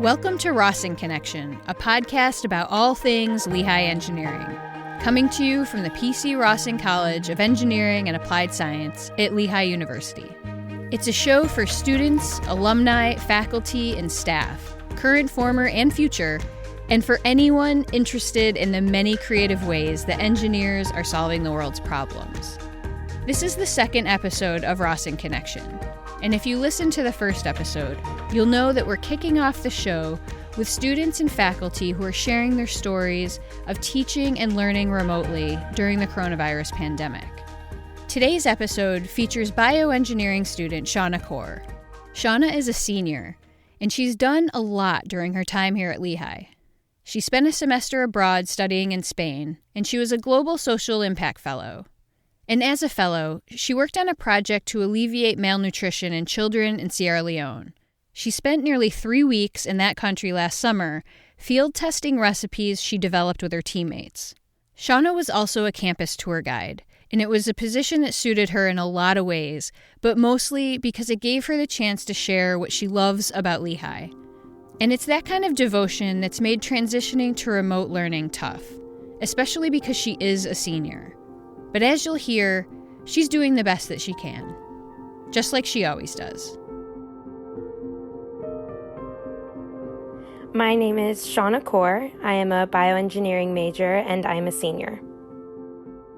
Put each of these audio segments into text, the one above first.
Welcome to Rawson Connection, a podcast about all things Lehigh engineering. Coming to you from the P.C. Rawson College of Engineering and Applied Science at Lehigh University. It's a show for students, alumni, faculty, and staff, current, former, and future, and for anyone interested in the many creative ways that engineers are solving the world's problems. This is the second episode of Rawson Connection. And if you listen to the first episode, you'll know that we're kicking off the show with students and faculty who are sharing their stories of teaching and learning remotely during the coronavirus pandemic. Today's episode features bioengineering student Seanna Corr. Seanna is a senior, and she's done a lot during her time here at Lehigh. She spent a semester abroad studying in Spain, and she was a Global Social Impact Fellow. And as a fellow, she worked on a project to alleviate malnutrition in children in Sierra Leone. She spent nearly 3 weeks in that country last summer, field testing recipes she developed with her teammates. Seanna was also a campus tour guide, and it was a position that suited her in a lot of ways, but mostly because it gave her the chance to share what she loves about Lehigh. And it's that kind of devotion that's made transitioning to remote learning tough, especially because she is a senior. But as you'll hear, she's doing the best that she can, just like she always does. My name is Seanna Corr. I am a bioengineering major and I'm a senior.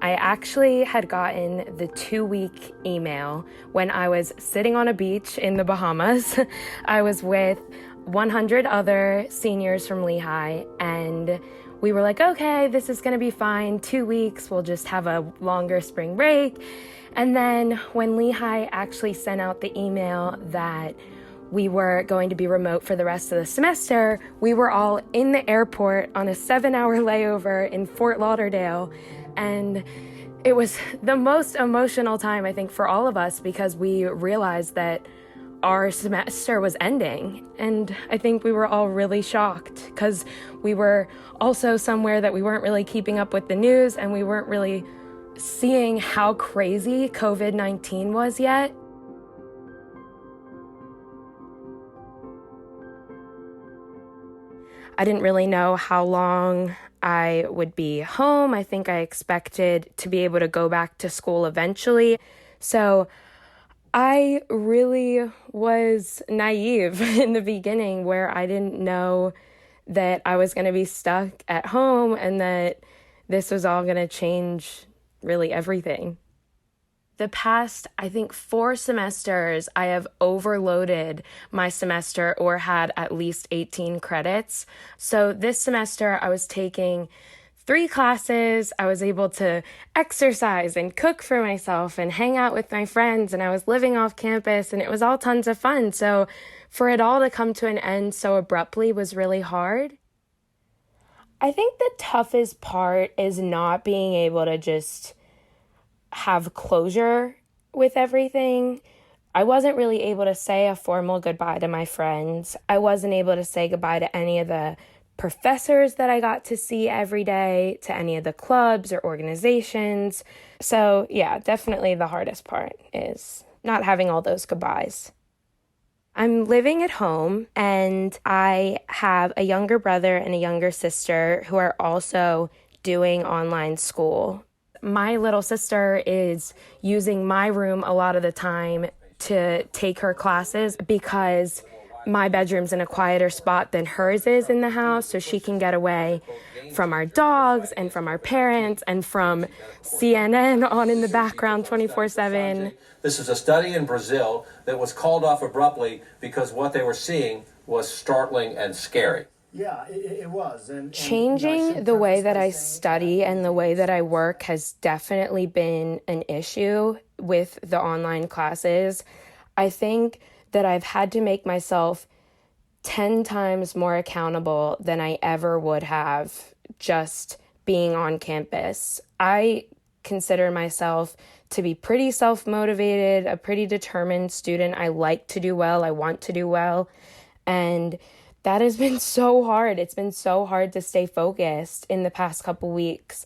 I actually had gotten the 2-week email when I was sitting on a beach in the Bahamas. I was with 100 other seniors from Lehigh, and we were like, okay, this is going to be fine. 2 weeks, we'll just have a longer spring break. And then when Lehigh actually sent out the email that we were going to be remote for the rest of the semester, we were all in the airport on a 7-hour layover in Fort Lauderdale. And it was the most emotional time, I think, for all of us, because we realized that our semester was ending. And I think we were all really shocked because we were also somewhere that we weren't really keeping up with the news, and we weren't really seeing how crazy COVID-19 was yet. I didn't really know how long I would be home. I think I expected to be able to go back to school eventually. So I really was naive in the beginning, where I didn't know that I was going to be stuck at home and that this was all going to change really everything. The past, I think, 4 semesters, I have overloaded my semester or had at least 18 credits. So this semester I was taking 3 classes. I was able to exercise and cook for myself and hang out with my friends, and I was living off campus, and it was all tons of fun. So for it all to come to an end so abruptly was really hard. I think the toughest part is not being able to just have closure with everything. I wasn't really able to say a formal goodbye to my friends. I wasn't able to say goodbye to any of the professors that I got to see every day, to any of the clubs or organizations. So yeah, definitely the hardest part is not having all those goodbyes. I'm living at home, and I have a younger brother and a younger sister who are also doing online school. My little sister is using my room a lot of the time to take her classes because my bedroom's in a quieter spot than hers is in the house, so she can get away from our dogs and from our parents and from CNN on in the background 24/7. This is a study in Brazil that was called off abruptly because what they were seeing was startling and scary. Yeah, it was. Changing the way that I study and the way that I work has definitely been an issue with the online classes. I think that I've had to make myself 10 times more accountable than I ever would have just being on campus. I consider myself to be pretty self-motivated, a pretty determined student. I like to do well. I want to do well. And that has been so hard. It's been so hard to stay focused in the past couple weeks.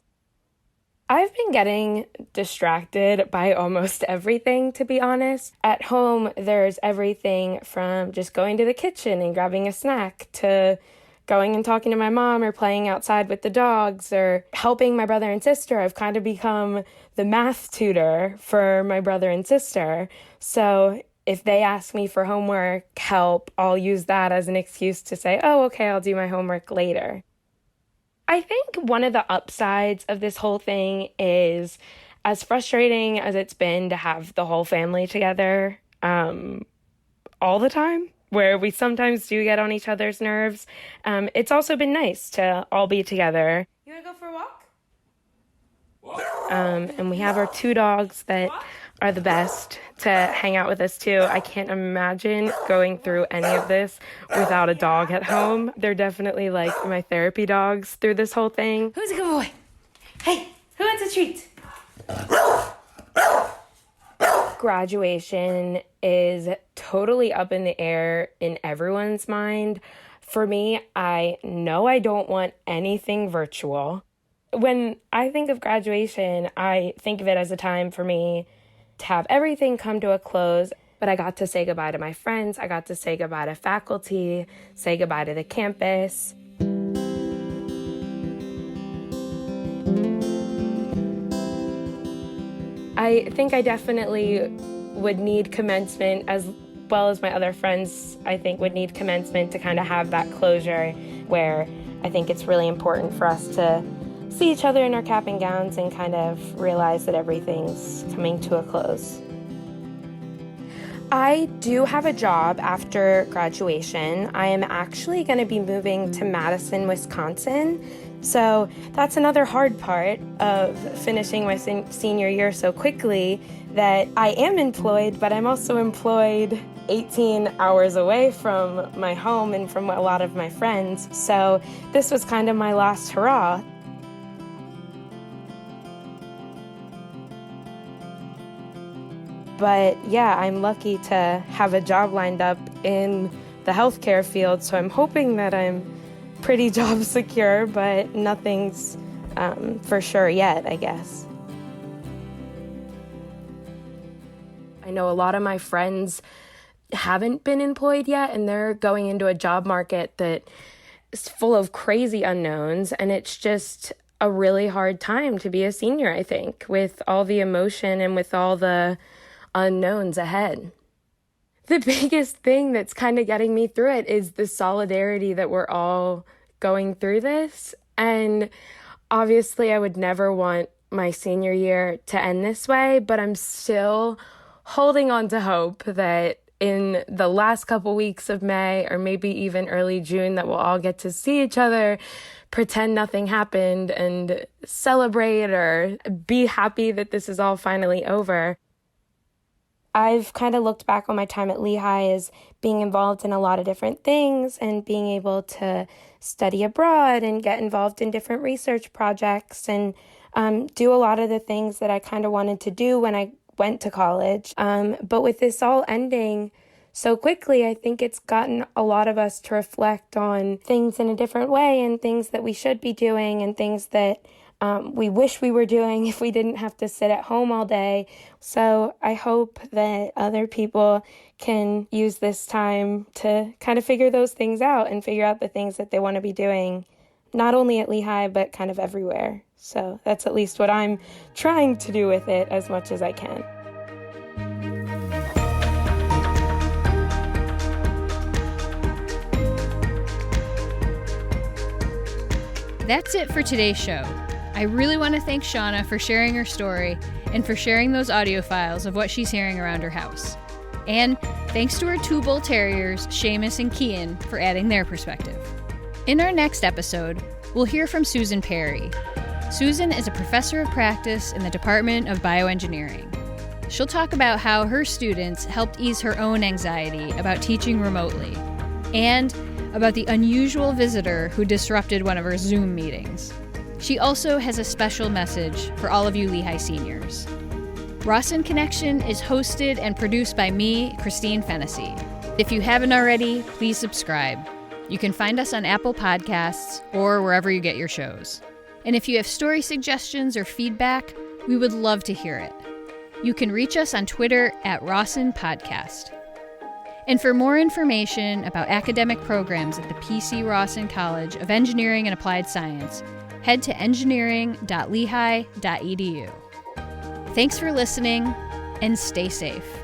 I've been getting distracted by almost everything, to be honest. At home, there's everything from just going to the kitchen and grabbing a snack to going and talking to my mom or playing outside with the dogs or helping my brother and sister. I've kind of become the math tutor for my brother and sister. So if they ask me for homework help, I'll use that as an excuse to say, oh, okay, I'll do my homework later. I think one of the upsides of this whole thing is, as frustrating as it's been to have the whole family together all the time, where we sometimes do get on each other's nerves, it's also been nice to all be together. You want to go for a walk? And we have our 2 dogs that are the best to hang out with us too. I can't imagine going through any of this without a dog at home. They're definitely like my therapy dogs through this whole thing. Who's a good boy? Hey, who wants a treat? Graduation is totally up in the air in everyone's mind. For me, I know I don't want anything virtual. When I think of graduation, I think of it as a time for me to have everything come to a close, but I got to say goodbye to my friends, I got to say goodbye to faculty, say goodbye to the campus. I think I definitely would need commencement, as well as my other friends, I think would need commencement to kind of have that closure, where I think it's really important for us to see each other in our cap and gowns and kind of realize that everything's coming to a close. I do have a job after graduation. I am actually going to be moving to Madison, Wisconsin. So that's another hard part of finishing my senior year so quickly, that I am employed, but I'm also employed 18 hours away from my home and from a lot of my friends. So this was kind of my last hurrah. But yeah, I'm lucky to have a job lined up in the healthcare field, so I'm hoping that I'm pretty job secure, but nothing's for sure yet, I guess. I know a lot of my friends haven't been employed yet, and they're going into a job market that is full of crazy unknowns, and it's just a really hard time to be a senior, I think, with all the emotion and with all the unknowns ahead. The biggest thing that's kind of getting me through it is the solidarity that we're all going through this. And obviously I would never want my senior year to end this way, but I'm still holding on to hope that in the last couple weeks of May, or maybe even early June, that we'll all get to see each other, pretend nothing happened, and celebrate or be happy that this is all finally over. I've kind of looked back on my time at Lehigh as being involved in a lot of different things and being able to study abroad and get involved in different research projects and do a lot of the things that I kind of wanted to do when I went to college. But with this all ending so quickly, I think it's gotten a lot of us to reflect on things in a different way and things that we should be doing and things that we wish we were doing if we didn't have to sit at home all day. So I hope that other people can use this time to kind of figure those things out and figure out the things that they want to be doing, not only at Lehigh, but kind of everywhere. So that's at least what I'm trying to do with it as much as I can. That's it for today's show. I really want to thank Seanna for sharing her story and for sharing those audio files of what she's hearing around her house. And thanks to her 2 bull terriers, Seamus and Kian, for adding their perspective. In our next episode, we'll hear from Susan Perry. Susan is a professor of practice in the Department of Bioengineering. She'll talk about how her students helped ease her own anxiety about teaching remotely, and about the unusual visitor who disrupted one of her Zoom meetings. She also has a special message for all of you Lehigh seniors. Rossin Connection is hosted and produced by me, Christine Fennessy. If you haven't already, please subscribe. You can find us on Apple Podcasts or wherever you get your shows. And if you have story suggestions or feedback, we would love to hear it. You can reach us on Twitter at Rawson Podcast. And for more information about academic programs at the PC Rawson College of Engineering and Applied Science, head to engineering.lehigh.edu. Thanks for listening, and stay safe.